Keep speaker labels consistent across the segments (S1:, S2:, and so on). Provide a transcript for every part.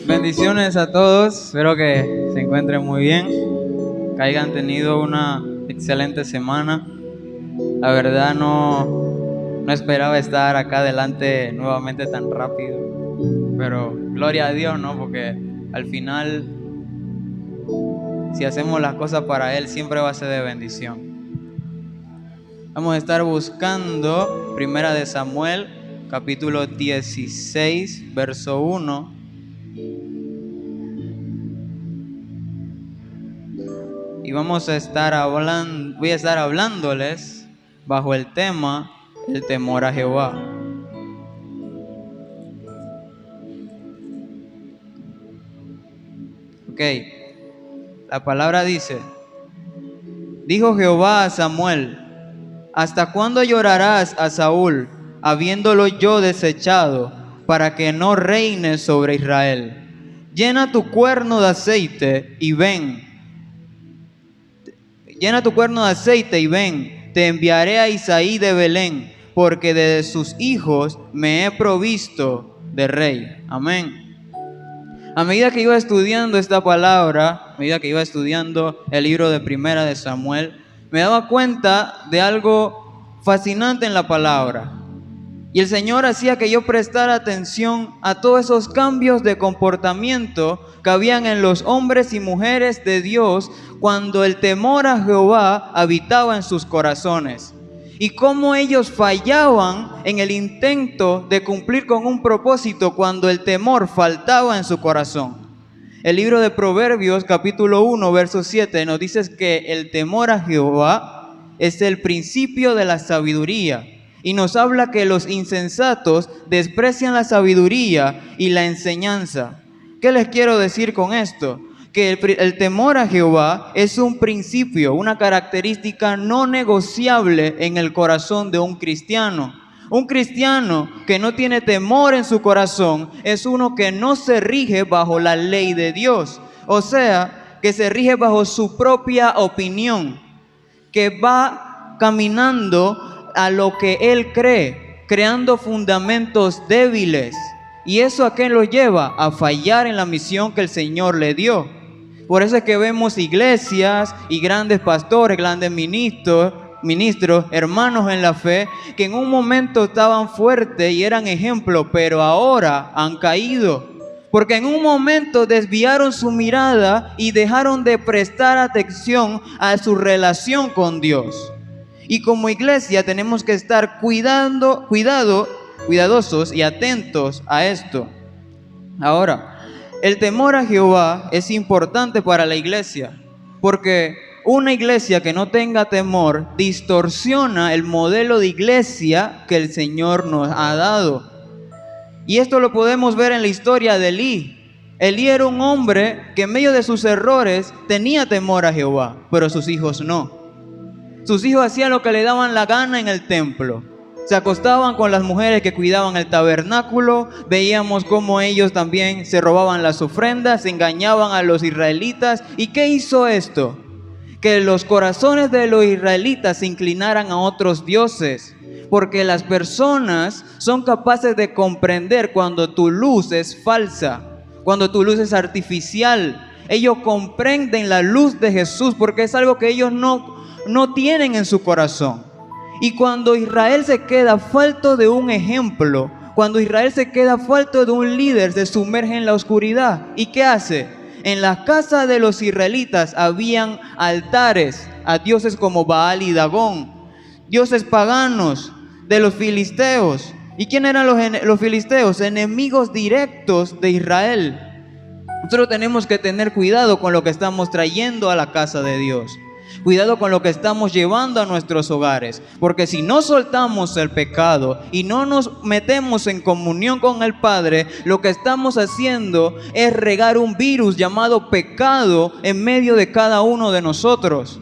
S1: Bendiciones a todos, espero que se encuentren muy bien, que hayan tenido una excelente semana. La verdad no esperaba estar acá adelante nuevamente tan rápido, pero gloria a Dios, ¿no? Porque al final, si hacemos las cosas para Él, siempre va a ser de bendición. Vamos a estar buscando Primera de Samuel, capítulo 16, verso 1. Y voy a estar hablándoles bajo el tema, el temor a Jehová. Ok, la palabra dice: dijo Jehová a Samuel: ¿hasta cuándo llorarás a Saúl, habiéndolo yo desechado, para que no reine sobre Israel? Llena tu cuerno de aceite y ven. Llena tu cuerno de aceite y ven, te enviaré a Isaí de Belén, porque de sus hijos me he provisto de rey. Amén. A medida que iba estudiando esta palabra, a medida que iba estudiando el libro de Primera de Samuel, me daba cuenta de algo fascinante en la palabra. Y el Señor hacía que yo prestara atención a todos esos cambios de comportamiento que habían en los hombres y mujeres de Dios cuando el temor a Jehová habitaba en sus corazones. Y cómo ellos fallaban en el intento de cumplir con un propósito cuando el temor faltaba en su corazón. El libro de Proverbios, capítulo 1, verso 7, nos dice que el temor a Jehová es el principio de la sabiduría. Y nos habla que los insensatos desprecian la sabiduría y la enseñanza. ¿Qué les quiero decir con esto? Que el temor a Jehová es un principio, una característica no negociable en el corazón de un cristiano. Un cristiano que no tiene temor en su corazón es uno que no se rige bajo la ley de Dios. O sea, que se rige bajo su propia opinión, que va caminando a lo que él cree, creando fundamentos débiles. ¿Y eso a qué lo lleva? A fallar en la misión que el Señor le dio. Por eso es que vemos iglesias y grandes pastores, grandes ministros, hermanos en la fe, que en un momento estaban fuertes y eran ejemplo, pero ahora han caído. Porque en un momento desviaron su mirada y dejaron de prestar atención a su relación con Dios. Y como iglesia tenemos que estar cuidadosos y atentos a esto. Ahora, el temor a Jehová es importante para la iglesia, porque una iglesia que no tenga temor distorsiona el modelo de iglesia que el Señor nos ha dado. Y esto lo podemos ver en la historia de Elí. Elí era un hombre que en medio de sus errores tenía temor a Jehová, pero sus hijos no. Sus hijos hacían lo que le daban la gana en el templo. Se acostaban con las mujeres que cuidaban el tabernáculo. Veíamos cómo ellos también se robaban las ofrendas, engañaban a los israelitas. ¿Y qué hizo esto? Que los corazones de los israelitas se inclinaran a otros dioses. Porque las personas son capaces de comprender cuando tu luz es falsa, cuando tu luz es artificial. Ellos comprenden la luz de Jesús porque es algo que ellos no tienen en su corazón. Y cuando Israel se queda falto de un ejemplo, cuando Israel se queda falto de un líder, se sumerge en la oscuridad. ¿Y qué hace? En las casas de los israelitas habían altares a dioses como Baal y Dagón, dioses paganos de los filisteos. ¿Y quién eran los filisteos? Enemigos directos de Israel. Nosotros tenemos que tener cuidado con lo que estamos trayendo a la casa de Dios. Cuidado con lo que estamos llevando a nuestros hogares, porque si no soltamos el pecado y no nos metemos en comunión con el Padre, lo que estamos haciendo es regar un virus llamado pecado en medio de cada uno de nosotros.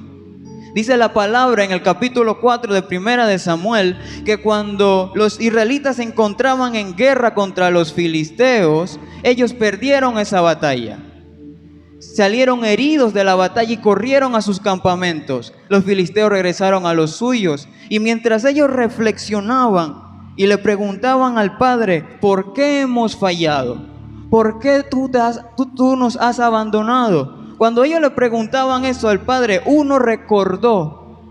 S1: Dice la palabra en el capítulo 4 de Primera de Samuel que cuando los israelitas se encontraban en guerra contra los filisteos, ellos perdieron esa batalla. Salieron heridos de la batalla y corrieron a sus campamentos. Los filisteos regresaron a los suyos. Y mientras ellos reflexionaban y le preguntaban al Padre, ¿por qué hemos fallado? ¿por qué tú nos has abandonado? Cuando ellos le preguntaban eso al Padre, uno recordó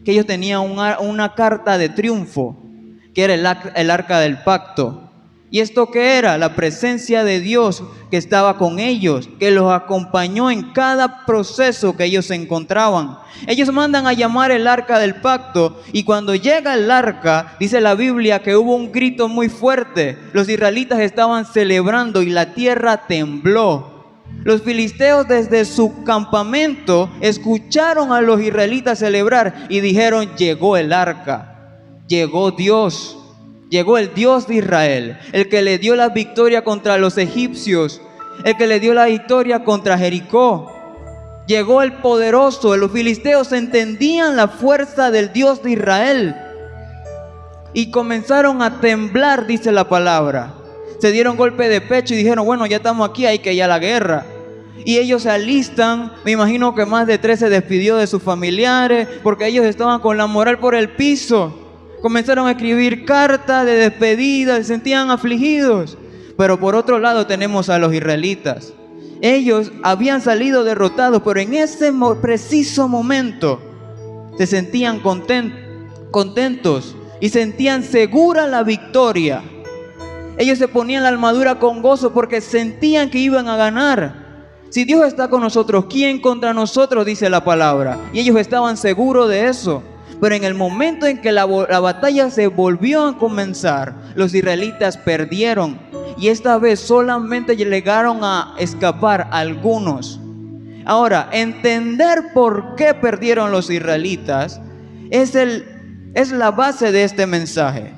S1: que ellos tenían una carta de triunfo, que era el arca del pacto. ¿Y esto qué era? La presencia de Dios que estaba con ellos, que los acompañó en cada proceso que ellos se encontraban. Ellos mandan a llamar el arca del pacto, y cuando llega el arca, dice la Biblia que hubo un grito muy fuerte. Los israelitas estaban celebrando y la tierra tembló. Los filisteos desde su campamento escucharon a los israelitas celebrar y dijeron: llegó el arca, llegó Dios. Llegó el Dios de Israel, el que le dio la victoria contra los egipcios, el que le dio la victoria contra Jericó. Llegó el poderoso. Los filisteos entendían la fuerza del Dios de Israel y comenzaron a temblar, dice la palabra. Se dieron golpe de pecho y dijeron: bueno, ya estamos aquí, hay que ir a la guerra. Y ellos se alistan. Me imagino que más de 3 se despidió de sus familiares, porque ellos estaban con la moral por el piso. Comenzaron a escribir cartas de despedida, se sentían afligidos. Pero por otro lado tenemos a los israelitas. Ellos habían salido derrotados, pero en ese preciso momento se sentían contentos y sentían segura la victoria. Ellos se ponían la armadura con gozo porque sentían que iban a ganar. Si Dios está con nosotros, ¿quién contra nosotros?, dice la palabra. Y ellos estaban seguros de eso. Pero en el momento en que la batalla se volvió a comenzar, los israelitas perdieron. Y esta vez solamente llegaron a escapar algunos. Ahora, entender por qué perdieron los israelitas es la base de este mensaje.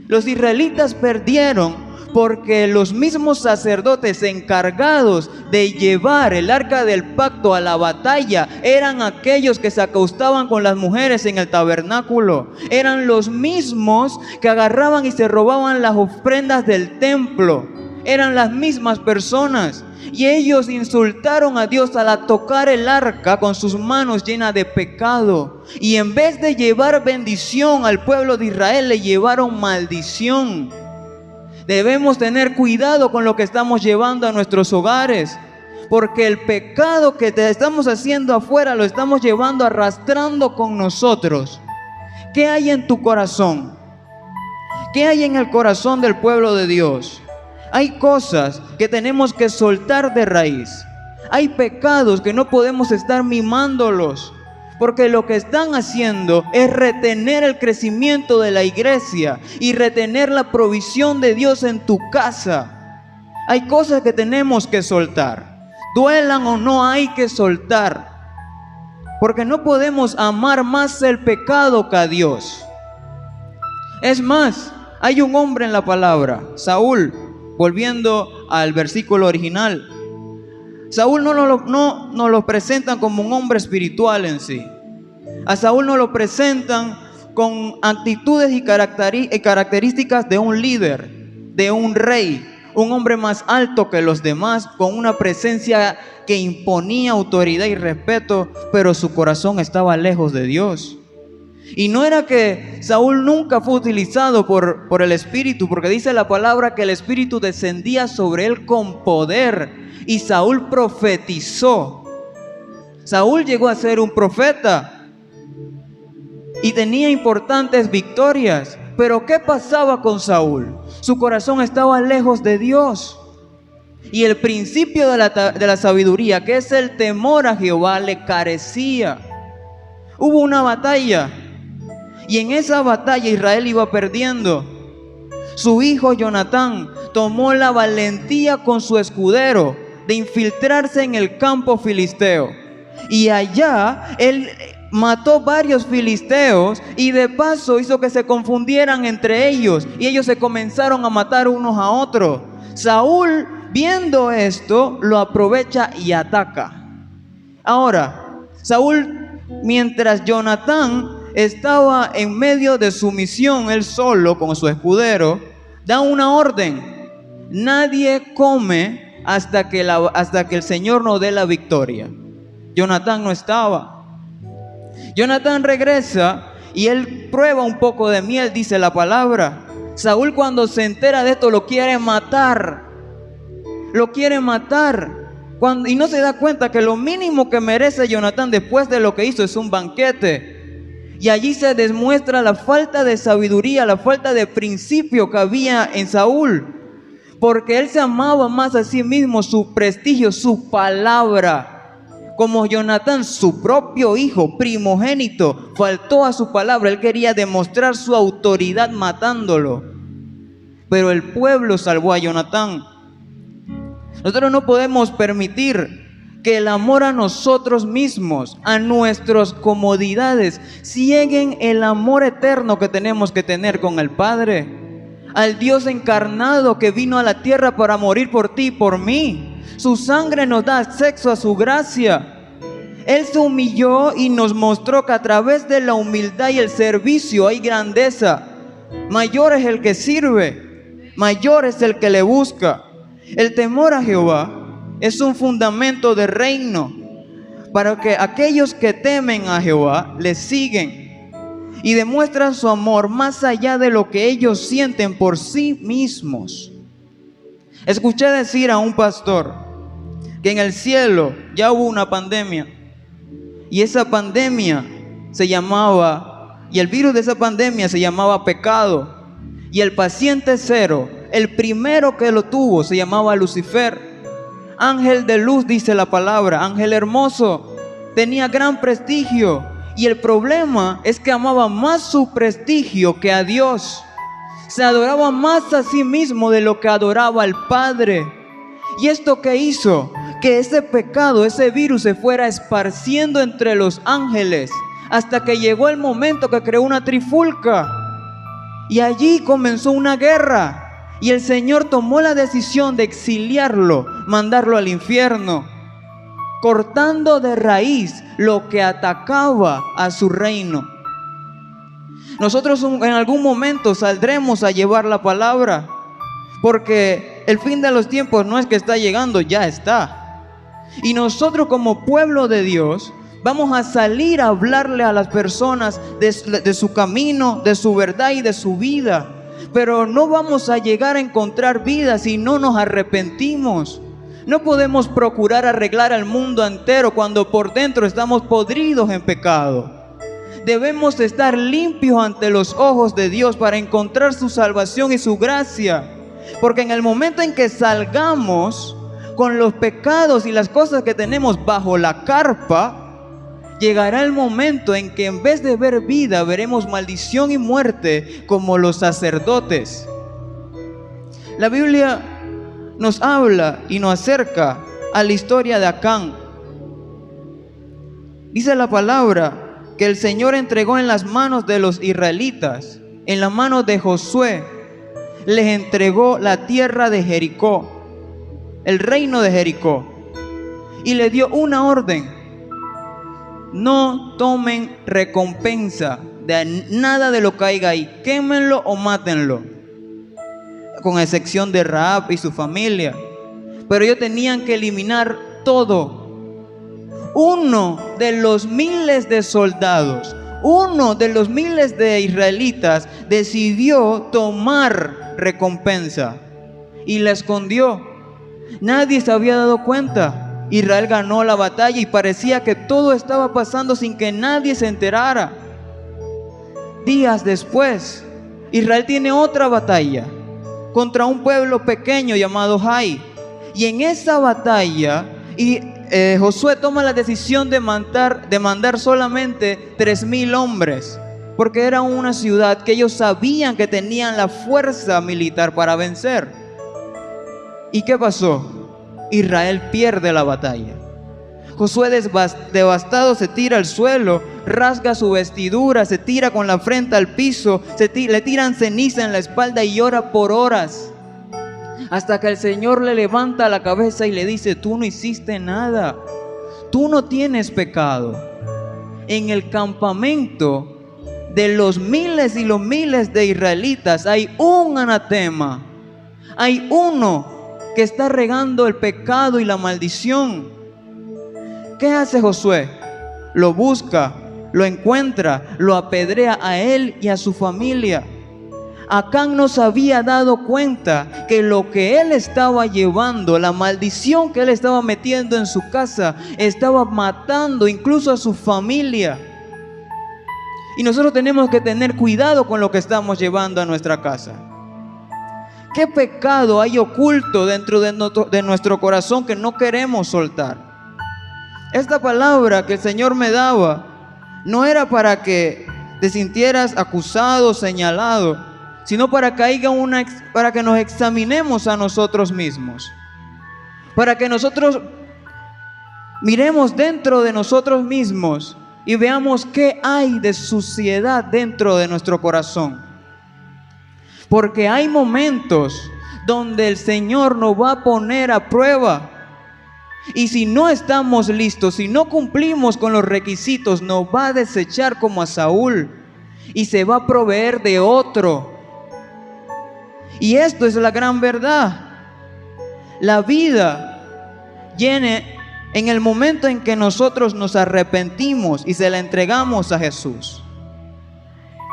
S1: Los israelitas perdieron porque los mismos sacerdotes encargados de llevar el arca del pacto a la batalla eran aquellos que se acostaban con las mujeres en el tabernáculo. Eran los mismos que agarraban y se robaban las ofrendas del templo. Eran las mismas personas. Y ellos insultaron a Dios al tocar el arca con sus manos llenas de pecado. Y en vez de llevar bendición al pueblo de Israel, le llevaron maldición. Debemos tener cuidado con lo que estamos llevando a nuestros hogares, porque el pecado que estamos haciendo afuera lo estamos llevando, arrastrando con nosotros. ¿Qué hay en tu corazón? ¿Qué hay en el corazón del pueblo de Dios? Hay cosas que tenemos que soltar de raíz. Hay pecados que no podemos estar mimándolos, porque lo que están haciendo es retener el crecimiento de la iglesia y retener la provisión de Dios en tu casa. Hay cosas que tenemos que soltar. Duelan o no, hay que soltar. Porque no podemos amar más el pecado que a Dios. Es más, hay un hombre en la palabra, Saúl, volviendo al versículo original. Saúl no nos lo presentan como un hombre espiritual en sí. A Saúl nos lo presentan con actitudes y características de un líder, de un rey, un hombre más alto que los demás, con una presencia que imponía autoridad y respeto, pero su corazón estaba lejos de Dios. Y no era que Saúl nunca fue utilizado por el Espíritu, porque dice la palabra que el Espíritu descendía sobre él con poder. Y Saúl profetizó. Saúl llegó a ser un profeta y tenía importantes victorias. Pero ¿qué pasaba con Saúl? Su corazón estaba lejos de Dios. Y el principio de la sabiduría, que es el temor a Jehová, le carecía. Hubo una batalla, y en esa batalla Israel iba perdiendo. Su hijo Jonatán tomó la valentía con su escudero de infiltrarse en el campo filisteo, y allá él mató varios filisteos y de paso hizo que se confundieran entre ellos, y ellos se comenzaron a matar unos a otros. Saúl, viendo esto, lo aprovecha y ataca. Ahora, Saúl, mientras Jonatán estaba en medio de su misión, él solo con su escudero, da una orden: nadie come hasta que el Señor nos dé la victoria. Jonatán no estaba. Jonatán regresa y él prueba un poco de miel, dice la palabra. Saúl, cuando se entera de esto, lo quiere matar. lo quiere matar. Y no se da cuenta que lo mínimo que merece Jonatán después de lo que hizo es un banquete. Y allí se demuestra la falta de sabiduría, la falta de principio que había en Saúl. Porque él se amaba más a sí mismo, su prestigio, su palabra. Como Jonatán, su propio hijo, primogénito, faltó a su palabra. Él quería demostrar su autoridad matándolo. Pero el pueblo salvó a Jonatán. Nosotros no podemos permitir que el amor a nosotros mismos, a nuestras comodidades, cieguen el amor eterno que tenemos que tener con el Padre. Al Dios encarnado que vino a la tierra para morir por ti y por mí. Su sangre nos da acceso a su gracia. Él se humilló y nos mostró que a través de la humildad y el servicio hay grandeza. Mayor es el que sirve, mayor es el que le busca. El temor a Jehová es un fundamento de reino para que aquellos que temen a Jehová le siguen y demuestran su amor más allá de lo que ellos sienten por sí mismos. Escuché decir a un pastor que en el cielo ya hubo una pandemia y esa pandemia se llamaba, y el virus de esa pandemia se llamaba pecado, y el paciente cero, el primero que lo tuvo, se llamaba Lucifer, ángel de luz, dice la palabra, ángel hermoso, tenía gran prestigio, y el problema es que amaba más su prestigio que a Dios. Se adoraba más a sí mismo de lo que adoraba al Padre. ¿Y esto qué hizo? Que ese pecado, ese virus se fuera esparciendo entre los ángeles hasta que llegó el momento que creó una trifulca. Y allí comenzó una guerra. Y el Señor tomó la decisión de exiliarlo, mandarlo al infierno, cortando de raíz lo que atacaba a su reino. Nosotros en algún momento saldremos a llevar la palabra, porque el fin de los tiempos no es que está llegando, ya está. Y nosotros como pueblo de Dios vamos a salir a hablarle a las personas de su camino, de su verdad y de su vida. Pero no vamos a llegar a encontrar vida si no nos arrepentimos. No podemos procurar arreglar al mundo entero cuando por dentro estamos podridos en pecado. Debemos estar limpios ante los ojos de Dios para encontrar su salvación y su gracia. Porque en el momento en que salgamos con los pecados y las cosas que tenemos bajo la carpa, llegará el momento en que en vez de ver vida, veremos maldición y muerte como los sacerdotes. La Biblia nos habla y nos acerca a la historia de Acán. Dice la palabra que el Señor entregó en las manos de los israelitas, en las manos de Josué, les entregó la tierra de Jericó, el reino de Jericó, y le dio una orden: no tomen recompensa de nada de lo que haya ahí, quémenlo o mátenlo, con excepción de Rahab y su familia. Pero ellos tenían que eliminar todo. Uno de los miles de soldados, uno de los miles de israelitas decidió tomar recompensa y la escondió. Nadie se había dado cuenta. Israel ganó la batalla y parecía que todo estaba pasando sin que nadie se enterara. Días después, Israel tiene otra batalla contra un pueblo pequeño llamado Jai. Y en esa batalla Josué toma la decisión de mandar solamente 3,000 hombres, porque era una ciudad que ellos sabían que tenían la fuerza militar para vencer. ¿Y qué pasó? Israel pierde la batalla. Josué devastado se tira al suelo, rasga su vestidura, se tira con la frente al piso, le tiran ceniza en la espalda y llora por horas, hasta que el Señor le levanta la cabeza y le dice: tú no hiciste nada, tú no tienes pecado. En el campamento de los miles y los miles de israelitas hay un anatema, hay uno que está regando el pecado y la maldición. ¿Qué hace Josué? Lo busca, lo encuentra, lo apedrea a él y a su familia. Acán no se había dado cuenta que lo que él estaba llevando, la maldición que él estaba metiendo en su casa, estaba matando incluso a su familia. Y nosotros tenemos que tener cuidado con lo que estamos llevando a nuestra casa. ¿Qué pecado hay oculto dentro de nuestro corazón que no queremos soltar? Esta palabra que el Señor me daba no era para que te sintieras acusado, señalado, sino para que nos examinemos a nosotros mismos, para que nosotros miremos dentro de nosotros mismos y veamos qué hay de suciedad dentro de nuestro corazón. Porque hay momentos donde el Señor nos va a poner a prueba. Y si no estamos listos, si no cumplimos con los requisitos, nos va a desechar como a Saúl y se va a proveer de otro. Y esto es la gran verdad. La vida viene en el momento en que nosotros nos arrepentimos y se la entregamos a Jesús.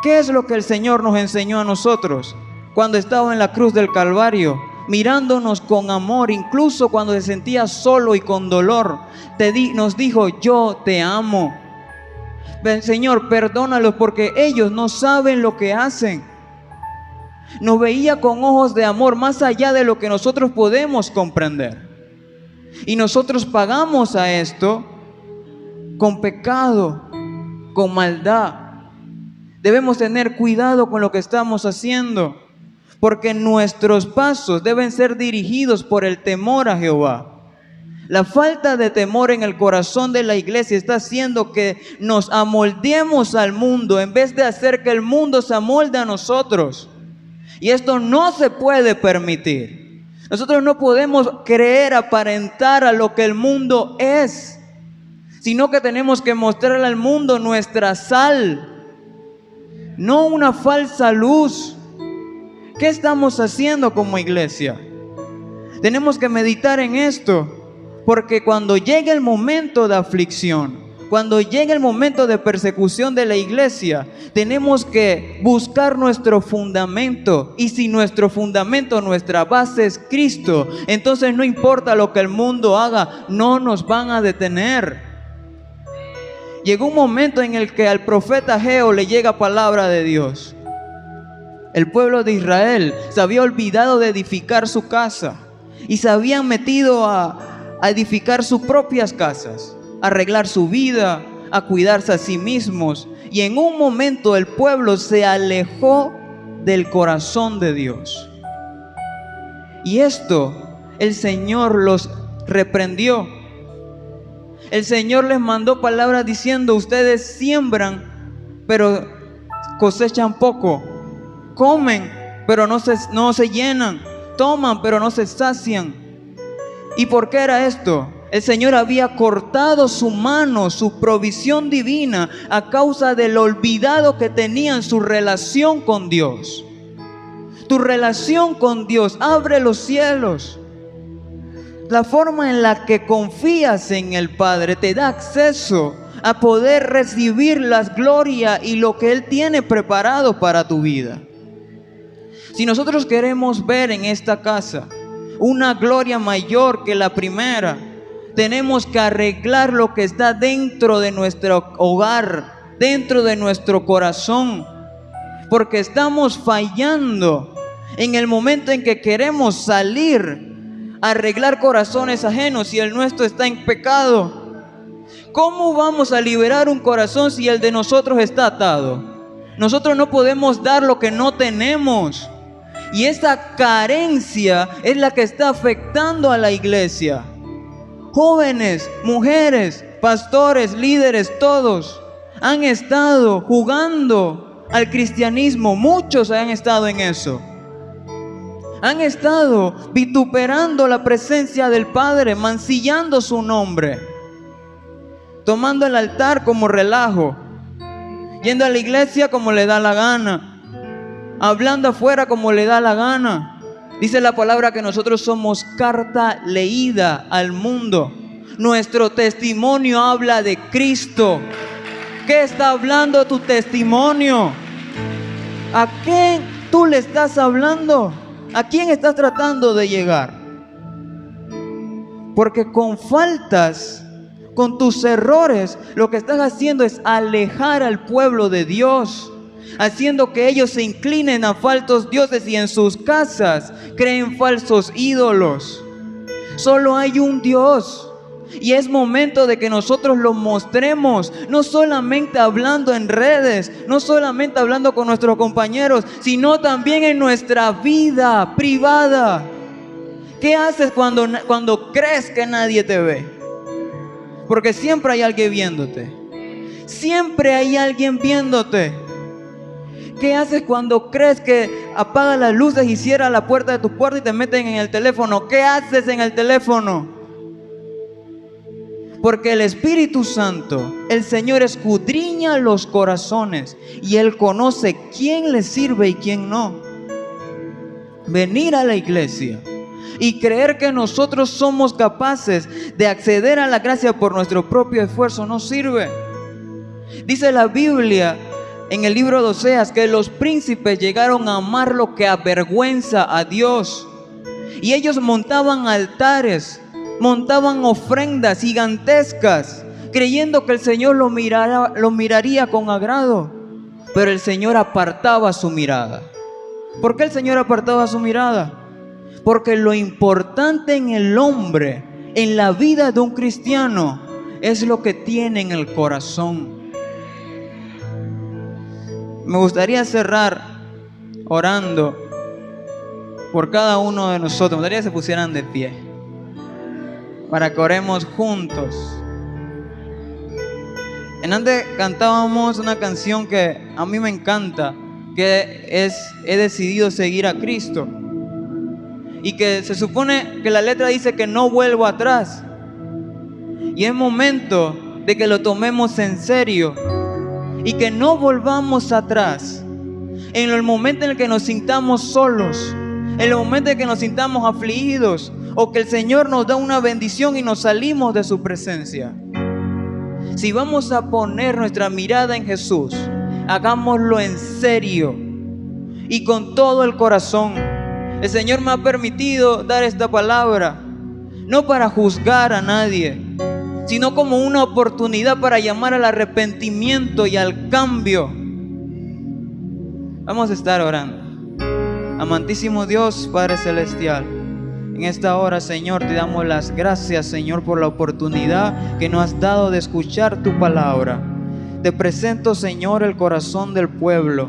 S1: ¿Qué es lo que el Señor nos enseñó a nosotros cuando estaba en la cruz del Calvario? Mirándonos con amor, incluso cuando se sentía solo y con dolor, nos dijo: yo te amo. Señor, perdónalos porque ellos no saben lo que hacen. Nos veía con ojos de amor más allá de lo que nosotros podemos comprender. Y nosotros pagamos a esto con pecado, con maldad. Debemos tener cuidado con lo que estamos haciendo, porque nuestros pasos deben ser dirigidos por el temor a Jehová. La falta de temor en el corazón de la iglesia está haciendo que nos amoldemos al mundo en vez de hacer que el mundo se amolde a nosotros. Y esto no se puede permitir. Nosotros no podemos creer aparentar a lo que el mundo es, sino que tenemos que mostrarle al mundo nuestra sal, no una falsa luz. ¿Qué estamos haciendo como iglesia? Tenemos que meditar en esto, porque cuando llegue el momento de aflicción, cuando llegue el momento de persecución de la iglesia, tenemos que buscar nuestro fundamento. Y si nuestro fundamento, nuestra base es Cristo, entonces no importa lo que el mundo haga, no nos van a detener. Llegó un momento en el que al profeta Ageo le llega palabra de Dios. El pueblo de Israel se había olvidado de edificar su casa y se habían metido a edificar sus propias casas, a arreglar su vida, a cuidarse a sí mismos. Y en un momento el pueblo se alejó del corazón de Dios. Y esto el Señor los reprendió. El Señor les mandó palabras diciendo: ustedes siembran, pero cosechan poco. Comen, pero no se llenan. Toman, pero no se sacian. ¿Y por qué era esto? El Señor había cortado su mano, su provisión divina, a causa del olvidado que tenían su relación con Dios. Tu relación con Dios abre los cielos. La forma en la que confías en el Padre te da acceso a poder recibir las glorias y lo que Él tiene preparado para tu vida. Si nosotros queremos ver en esta casa una gloria mayor que la primera, tenemos que arreglar lo que está dentro de nuestro hogar, dentro de nuestro corazón, porque estamos fallando en el momento en que queremos salir a arreglar corazones ajenos y el nuestro está en pecado. ¿Cómo vamos a liberar un corazón si el de nosotros está atado? Nosotros no podemos dar lo que no tenemos. Y esa carencia es la que está afectando a la iglesia. Jóvenes, mujeres, pastores, líderes, todos han estado jugando al cristianismo. Muchos han estado en eso. Han estado vituperando la presencia del Padre, mancillando su nombre, tomando el altar como relajo, yendo a la iglesia como le da la gana, hablando afuera como le da la gana. Dice la palabra que nosotros somos carta leída al mundo. Nuestro testimonio habla de Cristo. ¿Qué está hablando tu testimonio? ¿A tú le estás hablando? ¿A quién estás tratando de llegar? Porque con faltas, con tus errores, lo que estás haciendo es alejar al pueblo de Dios, haciendo que ellos se inclinen a falsos dioses y en sus casas creen falsos ídolos. Solo hay un Dios. Y es momento de que nosotros lo mostremos, no solamente hablando en redes, no solamente hablando con nuestros compañeros, sino también en nuestra vida privada. ¿Qué haces cuando crees que nadie te ve? Porque siempre hay alguien viéndote. Siempre hay alguien viéndote. ¿Qué haces cuando crees que apagas las luces y cierras la puerta de tu cuarto y te meten en el teléfono? ¿Qué haces en el teléfono? Porque el Espíritu Santo, el Señor, escudriña los corazones y Él conoce quién le sirve y quién no. Venir a la iglesia y creer que nosotros somos capaces de acceder a la gracia por nuestro propio esfuerzo no sirve. Dice la Biblia en el libro de Oseas que los príncipes llegaron a amar lo que avergüenza a Dios. Y ellos montaban altares, montaban ofrendas gigantescas, creyendo que el Señor lo miraría con agrado. Pero el Señor apartaba su mirada. ¿Por qué el Señor apartaba su mirada? Porque lo importante en el hombre, en la vida de un cristiano, es lo que tiene en el corazón. Me gustaría cerrar orando por cada uno de nosotros. Me gustaría que se pusieran de pie para que oremos juntos. En antes cantábamos una canción que a mí me encanta, que es He decidido seguir a Cristo. Y que se supone que la letra dice que no vuelvo atrás. Y es momento de que lo tomemos en serio y que no volvamos atrás. En el momento en el que nos sintamos solos, en el momento en que nos sintamos afligidos, o que el Señor nos da una bendición y nos salimos de su presencia. Si vamos a poner nuestra mirada en Jesús, hagámoslo en serio y con todo el corazón. El Señor me ha permitido dar esta palabra, no para juzgar a nadie, sino como una oportunidad para llamar al arrepentimiento y al cambio. Vamos a estar orando. Amantísimo Dios, Padre Celestial, en esta hora, Señor, te damos las gracias, Señor, por la oportunidad que nos has dado de escuchar tu palabra. Te presento, Señor, el corazón del pueblo.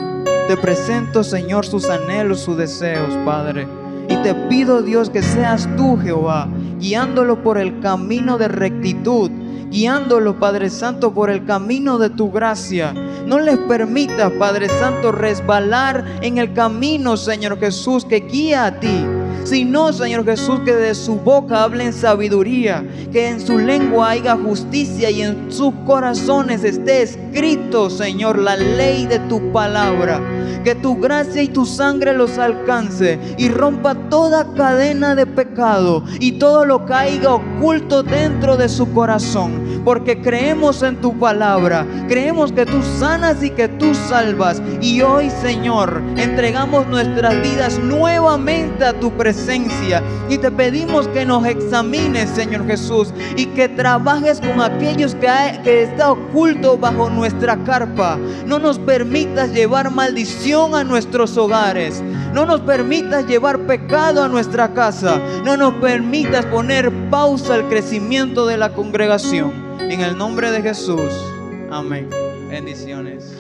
S1: Te presento, Señor, sus anhelos, sus deseos, Padre. Y te pido, Dios, que seas tú, Jehová, guiándolo por el camino de rectitud, guiándolo, Padre Santo, por el camino de tu gracia. No les permitas, Padre Santo, resbalar en el camino, Señor Jesús, que guía a ti. Sino, Señor Jesús, que de su boca hablen sabiduría, que en su lengua haya justicia y en sus corazones esté escrito, Señor, la ley de tu palabra. Que tu gracia y tu sangre los alcance y rompa toda cadena de pecado y todo lo que haya oculto dentro de su corazón. Porque creemos en tu palabra, creemos que tú sanas y que tú salvas. Y hoy, Señor, entregamos nuestras vidas nuevamente a tu presencia y te pedimos que nos examines, Señor Jesús, y que trabajes con aquellos que está oculto bajo nuestra carpa. No nos permitas llevar maldición a nuestros hogares, no nos permitas llevar pecado a nuestra casa, no nos permitas poner pausa al crecimiento de la congregación. En el nombre de Jesús, amén. Bendiciones.